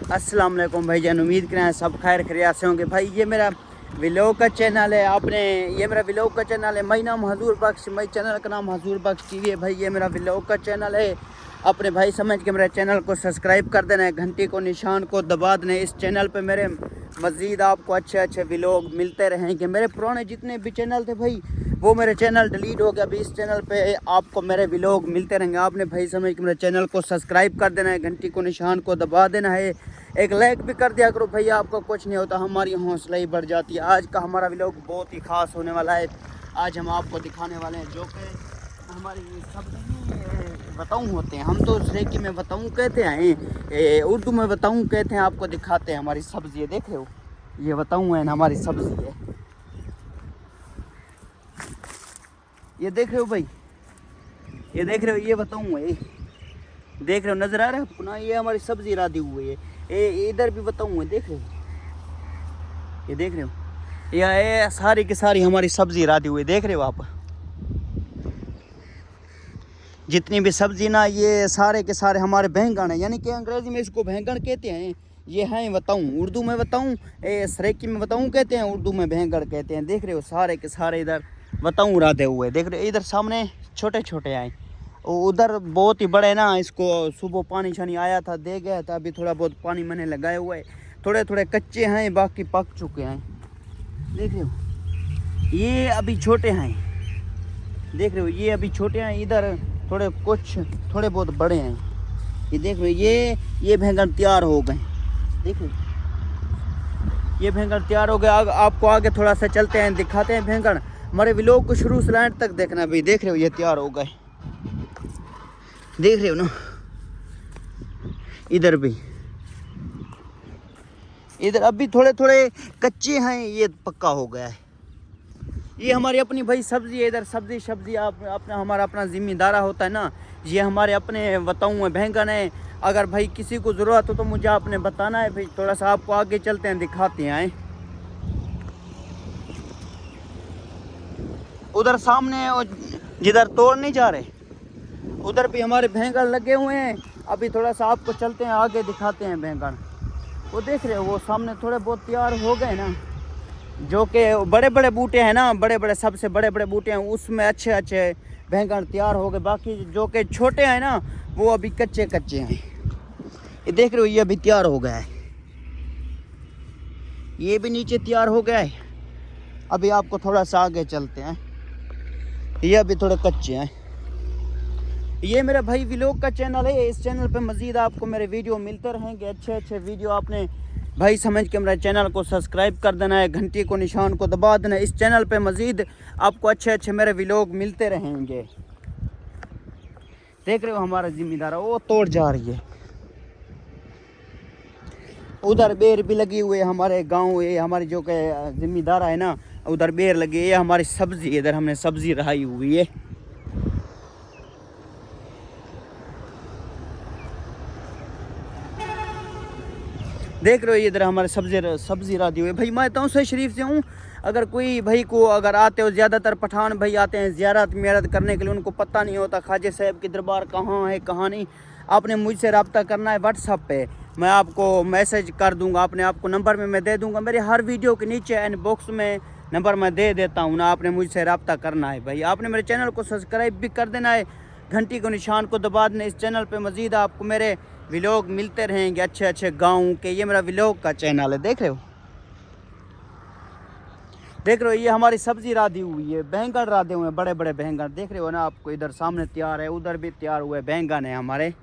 अस्सलाम वालेकुम भाईजान, उम्मीद करें सब खैर खैरियत से होंगे। भाई ये मेरा व्लॉग का चैनल है, आपने ये मेरा व्लॉग का चैनल है। मेरा नाम हजूर बख्श, मेरे चैनल का नाम हजूर बख्श टीवी है। भाई ये मेरा व्लॉग का चैनल है, अपने भाई समझ के मेरे चैनल को सब्सक्राइब कर देना है, घंटी को निशान को दबा देना है। इस चैनल पे मेरे मज़ीद आपको अच्छे अच्छे व्लॉग मिलते रहेंगे। मेरे पुराने जितने भी चैनल थे भाई वो मेरे चैनल डिलीट हो गया। अभी इस चैनल पे आपको मेरे व्लॉग मिलते रहेंगे। आपने भाई समझ के मेरे चैनल को सब्सक्राइब कर देना है, घंटी को निशान को दबा देना है, एक लाइक भी कर दिया करो भैया, आपका कुछ नहीं होता, हमारी हौसला ही बढ़ जाती है। आज का हमारा व्लॉग बहुत ही ख़ास होने वाला है। आज हम आपको दिखाने वाले हैं जो कि हमारी सब्ज़ी बताऊँ होते हैं, हम तो सरेकी में बताऊँ कहते हैं, उर्दू में बताऊँ कहते हैं। आपको दिखाते हैं हमारी सब्ज़ी है, देख रहे हो ये बताऊँ है ना हमारी सब्ज़ी है, ये देख रहे हो भाई, ये देख रहे हो, ये बताऊँ है, देख रहे हो, नज़र आ रहा है आपको ना, ये हमारी सब्ज़ी रादी हुई है। ये इधर भी बताऊँ है, देख रहे हो, ये देख रहे हो, ये सारी की सारी हमारी सब्ज़ी रादी हुई है, देख रहे हो आप। जितनी भी सब्ज़ी ना ये सारे के सारे हमारे बैंगन है, यानी कि अंग्रेज़ी में इसको बैंगन कहते हैं। ये हैं बताऊँ, उर्दू में बताऊँ, सरेकी में बताऊँ कहते हैं, उर्दू में बैंगन कहते हैं। देख रहे हो सारे के सारे इधर बताऊँ राधे हुए, देख रहे हो, इधर सामने छोटे छोटे आए, उधर बहुत ही बड़े ना, इसको सुबह पानी शानी आया था, दे गया था, अभी थोड़ा बहुत पानी मैंने लगाया हुआ है, थोड़े थोड़े कच्चे हैं, बाकी पक चुके हैं। देख रहे हो ये अभी छोटे हैं, देख रहे हो ये अभी छोटे हैं, इधर थोड़े कुछ थोड़े बहुत बड़े हैं। ये देख रहे हो ये बैंगन तैयार हो गए, देख रहे हो ये बैंगन तैयार हो गए। आपको आगे थोड़ा सा चलते हैं, दिखाते हैं बैंगन। हमारे व्लॉग को शुरू से लास्ट तक देखना भाई। देख रहे हो ये तैयार हो गए, देख रहे हो ना, इधर भी, इधर अभी थोड़े थोड़े कच्चे हैं, ये पक्का हो गया है। ये हमारी अपनी भाई सब्ज़ी है, इधर सब्ज़ी आप अपना हमारा अपना ज़िम्मेदारा होता है ना। ये हमारे अपने बताऊँ बैंगन है, अगर भाई किसी को ज़रूरत हो तो मुझे आपने बताना है भाई। थोड़ा सा आपको आगे चलते हैं, दिखाते हैं। उधर सामने जिधर तोड़ नहीं जा रहे उधर भी हमारे बैंगन लगे हुए हैं। अभी थोड़ा सा आपको चलते हैं आगे, दिखाते हैं बैंगन। वो देख रहे हो वो सामने थोड़े बहुत तैयार हो गए ना, जो कि बड़े बड़े बूटे हैं ना, बड़े बड़े सबसे बड़े बड़े बूटे हैं, उसमें अच्छे अच्छे बैंगन तैयार हो गए। बाकी जो कि छोटे हैं ना वो अभी कच्चे कच्चे हैं। ये देख रहे हो ये अभी तैयार हो गया है, ये भी नीचे तैयार हो गया है। अभी आपको थोड़ा सा आगे चलते हैं, ये अभी थोड़े कच्चे हैं। ये मेरा भाई व्लॉग का चैनल है, इस चैनल पे मज़ीद आपको मेरे वीडियो मिलते रहेंगे, अच्छे अच्छे वीडियो। आपने भाई समझ के मेरे चैनल को सब्सक्राइब कर देना है, घंटी को निशान को दबा देना है। इस चैनल पे मज़ीद आपको अच्छे अच्छे मेरे व्लॉग मिलते रहेंगे। देख रहे हो हमारा ज़िम्मेदार वो तोड़ जा रही है, उधर बेर भी लगी हुई है हमारे गाँव, ये हमारी जो कि ज़िम्मेदार है ना, उधर बेर लगी है। हमारी सब्ज़ी, इधर हमने सब्ज़ी रहाई हुई है। देख रहे हो इधर हमारे सब्ज़ी रादी हुई है। भाई मैं तौसे शरीफ से हूँ, अगर कोई भाई को अगर आते हो, ज़्यादातर पठान भाई आते हैं ज़ियारत मेरत करने के लिए, उनको पता नहीं होता ख्वाजा साहब की दरबार कहाँ है कहाँ नहीं। आपने मुझसे रब्ता करना है व्हाट्सअप पे, मैं आपको मैसेज कर दूंगा, आपने आपको नंबर में मैं दे दूंगा, मेरे हर वीडियो के नीचे इनबॉक्स में नंबर मैं दे देता हूँ ना। आपने मुझसे रब्ता करना है भाई, आपने मेरे चैनल को सब्सक्राइब भी कर देना है, घंटी को निशान को दबा देना। इस चैनल पे मज़ीद आपको मेरे व्लॉग मिलते रहेंगे अच्छे अच्छे गाँव के। ये मेरा व्लॉग का चैनल है, देख रहे हो, देख रहे हो ये हमारी सब्ज़ी रादी हुई है, बैंगन राधे हुए हैं, बड़े बड़े बैंगन देख रहे हो ना आपको। इधर सामने तैयार है, उधर भी तैयार हुए बैंगन है हमारे।